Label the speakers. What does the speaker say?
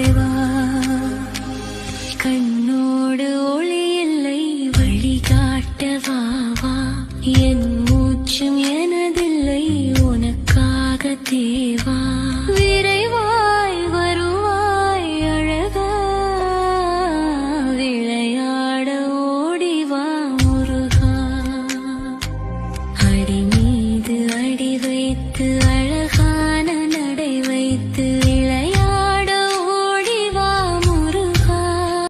Speaker 1: தலைவா கண்ணோடு ஒளி இல்லை வழிகாட்டவா வா என் மூச்சும் எனதில்லை உனக்காக தேவா விரைவாய் வருவாய் அழகா விளையாட ஓடிவா முருகா அடி